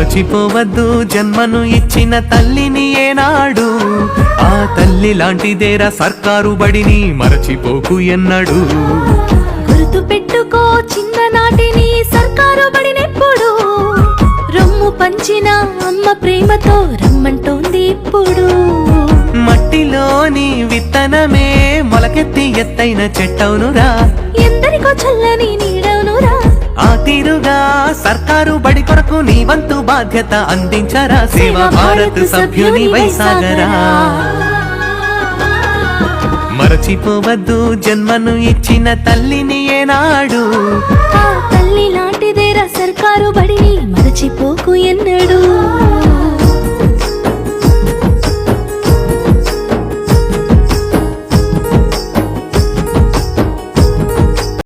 మరచిపోవద్దు జన్మను ఇచ్చిన తల్లిని ఏనాడు, ఆ తల్లి లాంటిదేరా సర్కారు బడిని మరచిపోకు ఎన్నడు. గుర్తు పెట్టుకో చిన్ననాటిని సర్కారు బడినెప్పుడు, రొమ్ము పంచిన అమ్మ ప్రేమతో రమ్మంటోంది ఇప్పుడు. మట్టిలోని విత్తనమే మొలకెత్తి ఎత్తైన చెట్టవునురా, ఎందరికో చల్లని నీడవునురా. ఆ తీరుగా సర్కారు బడి కొరకు నీ వంతు బాధ్యత అందించరా, సేవా భారత్ సభ్యుని వైసాగరా. మరచిపోవద్దు జన్మను ఇచ్చిన తల్లిని ఏనాడు, ఆ తల్లి లాంటిదేరా సర్కారు బడిని మరచిపోకు ఎన్నడు.